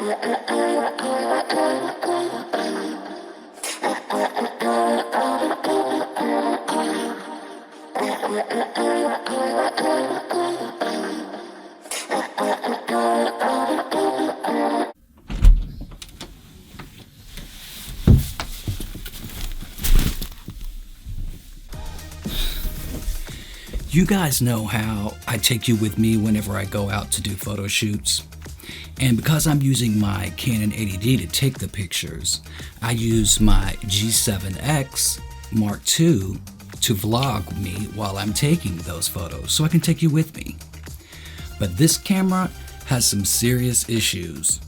You guys know how I take you with me whenever I go out to do photo shoots. And because I'm using my Canon 80D to take the pictures, I use my G7X Mark II to vlog me while I'm taking those photos, so I can take you with me. But this camera has some serious issues.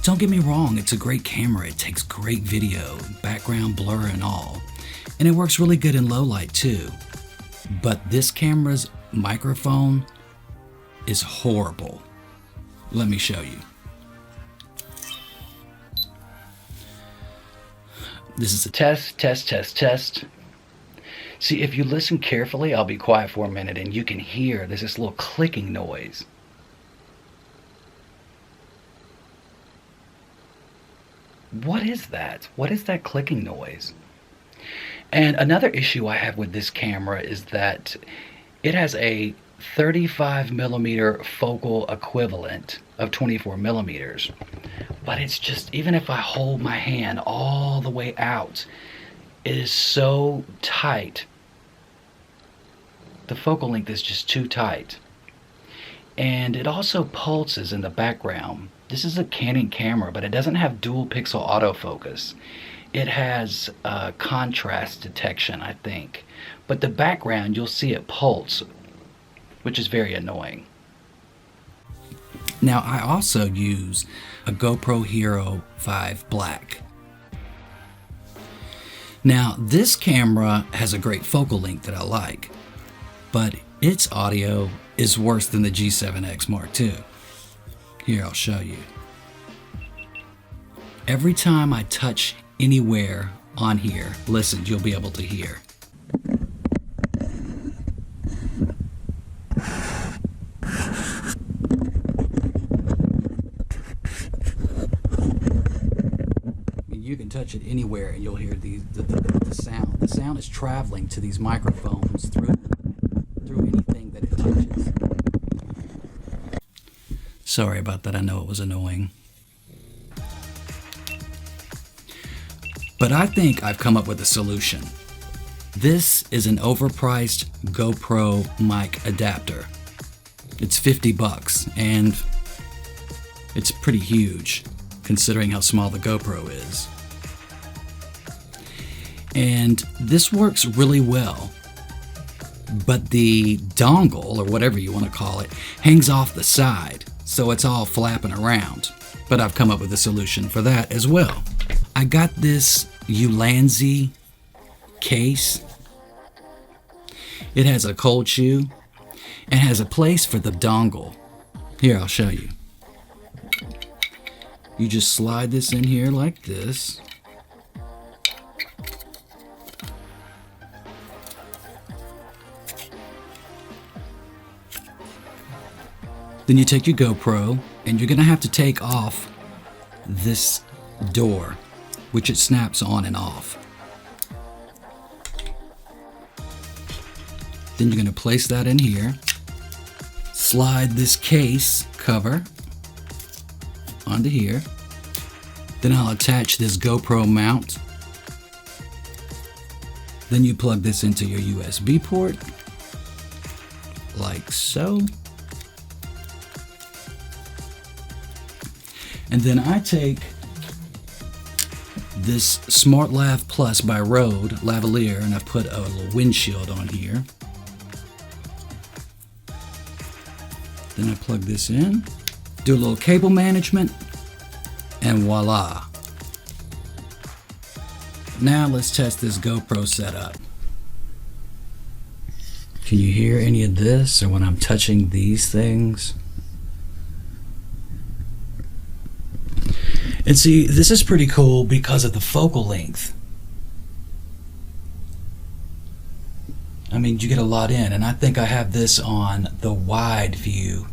Don't get me wrong, it's a great camera. It takes great video, background blur and all. And it works really good in low light too. But this camera's microphone is horrible. Let me show you. This is a test. See, if you listen carefully, I'll be quiet for a minute and you can hear there's this little clicking noise. What is that? What is that clicking noise? And another issue I have with this camera is that it has a 35mm focal equivalent of 24mm. But it's just, even if I hold my hand all the way out, it is so tight. The focal length is just too tight. And it also pulses in the background. This is a Canon camera, but it doesn't have dual pixel autofocus. It has contrast detection, I think. But the background, you'll see it pulse, which is very annoying. Now, I also use a GoPro Hero 5 Black. Now, this camera has a great focal length that I like, but its audio is worse than the G7X Mark II. Here, I'll show you. Every time I touch anywhere on here, listen, you'll be able to hear. You can touch it anywhere and you'll hear the sound. The sound is traveling to these microphones through anything that it touches. Sorry about that, I know it was annoying. But I think I've come up with a solution. This is an overpriced GoPro mic adapter. It's $50 and it's pretty huge considering how small the GoPro is. And this works really well, but the dongle, or whatever you want to call it, hangs off the side, so it's all flapping around. But I've come up with a solution for that as well. I got this Ulanzi case. It has a cold shoe and has a place for the dongle. Here, I'll show you. You just slide this in here like this. Then you take your GoPro and you're gonna have to take off this door, which it snaps on and off. Then you're gonna place that in here, slide this case cover onto here. Then I'll attach this GoPro mount. Then you plug this into your USB port, like so. And then I take this Smart Lav Plus by Rode lavalier, and I've put a little windshield on here. Then I plug this in, do a little cable management, and voila. Now let's test this GoPro setup. Can you hear any of this, or when I'm touching these things? And see, this is pretty cool because of the focal length. I mean, you get a lot in, and I think I have this on the wide view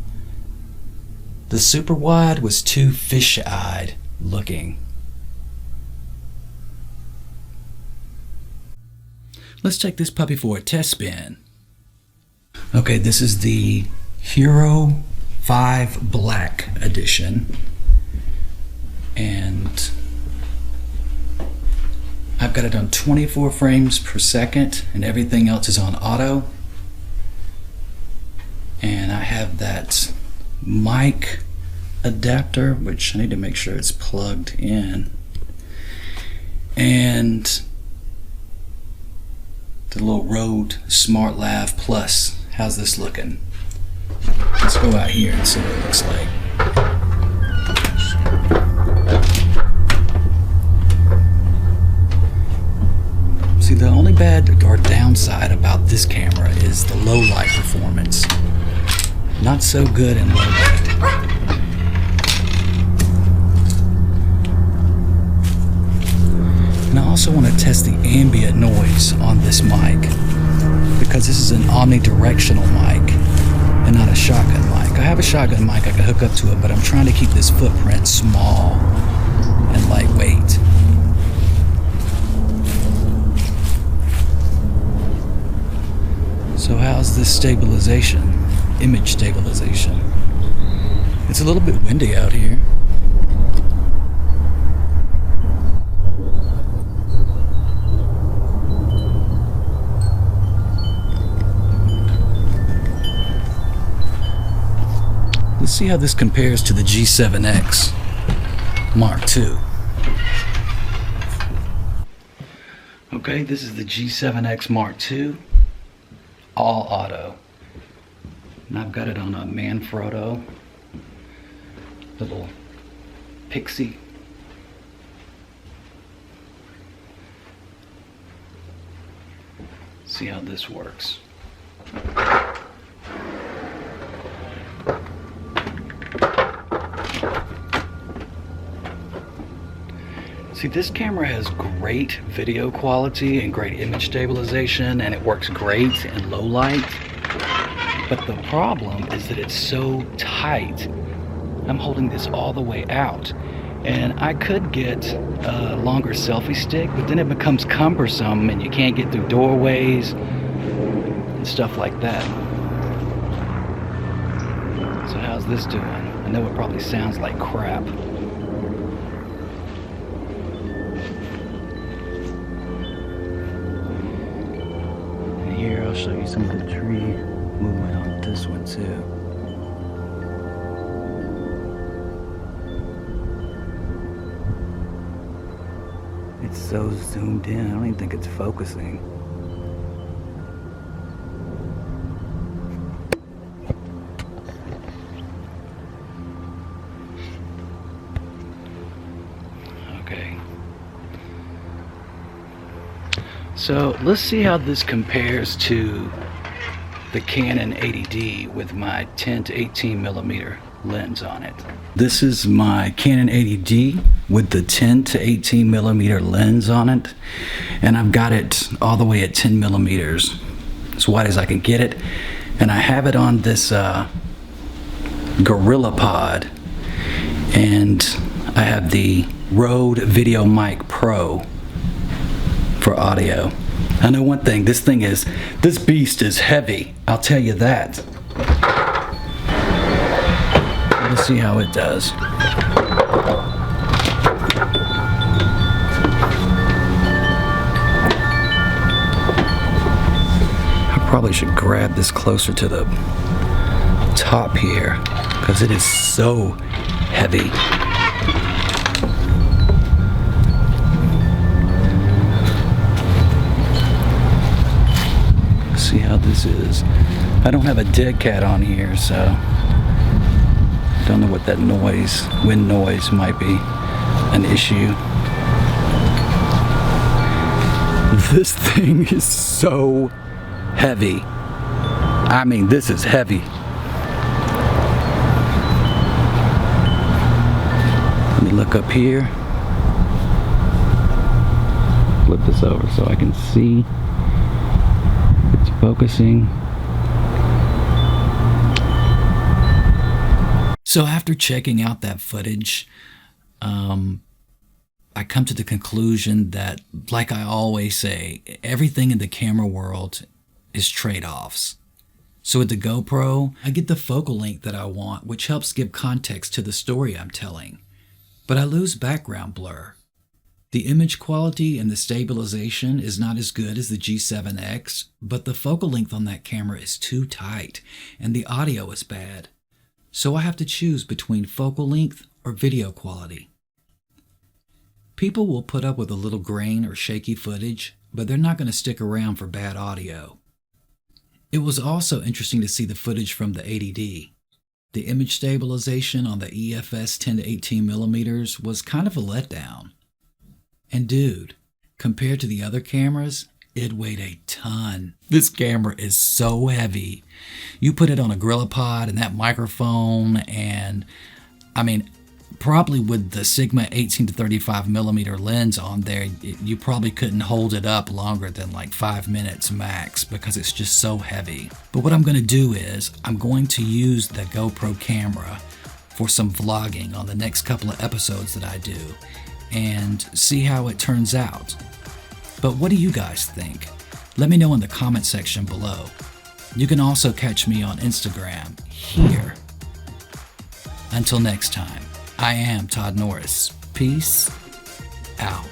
The super wide was too fish-eyed looking. Let's take this puppy for a test spin. Okay, this is the Hero 5 Black Edition. And I've got it on 24 frames per second, and everything else is on auto. And I have that mic adapter, which I need to make sure it's plugged in. And the little Rode Smart Lav Plus. How's this looking? Let's go out here and see what it looks like. See, the only bad or downside about this camera is the low light performance. Not so good in low light. And I also want to test the ambient noise on this mic, because this is an omnidirectional mic and not a shotgun mic. I have a shotgun mic I can hook up to it, but I'm trying to keep this footprint small and lightweight. So how's this stabilization? Image stabilization. It's a little bit windy out here. Let's see how this compares to the G7X Mark II. Okay, this is the G7X Mark II, all auto. And I've got it on a Manfrotto little Pixie. See how this works. See, this camera has great video quality and great image stabilization, and it works great in low light. But the problem is that it's so tight. I'm holding this all the way out. And I could get a longer selfie stick, but then it becomes cumbersome and you can't get through doorways and stuff like that. So how's this doing? I know it probably sounds like crap. And here I'll show you some of the tree movement on this one too. It's so zoomed in, I don't even think it's focusing. Okay. So let's see how this compares to the Canon 80D with my 10 to 18 millimeter lens on it. This is my Canon 80D with the 10 to 18 millimeter lens on it, and I've got it all the way at 10 millimeters, as wide as I can get it, and I have it on this Gorilla Pod, and I have the Rode Video Mic Pro for audio. I know one thing, this beast is heavy, I'll tell you that. Let's see how it does. I probably should grab this closer to the top here, because it is so heavy. See how this is. I don't have a dead cat on here, so I don't know what that noise, wind noise, might be an issue. This thing is so heavy. I mean, this is heavy. Let me look up here. Flip this over so I can see. It's focusing. So after checking out that footage, I come to the conclusion that, like I always say, everything in the camera world is trade-offs. So with the GoPro, I get the focal length that I want, which helps give context to the story I'm telling. But I lose background blur. The image quality and the stabilization is not as good as the G7X, but the focal length on that camera is too tight, and the audio is bad. So I have to choose between focal length or video quality. People will put up with a little grain or shaky footage, but they're not going to stick around for bad audio. It was also interesting to see the footage from the 80D. The image stabilization on the EFS 10 to 18 millimeters was kind of a letdown. And dude, compared to the other cameras, it weighed a ton. This camera is so heavy. You put it on a GorillaPod and that microphone, and probably with the Sigma 18 to 35 millimeter lens on there, you probably couldn't hold it up longer than like 5 minutes max because it's just so heavy. But what I'm going to do is I'm going to use the GoPro camera for some vlogging on the next couple of episodes that I do and see how it turns out. But what do you guys think? Let me know in the comment section below. You can also catch me on Instagram here. Until next time, I am Todd Norris. Peace out.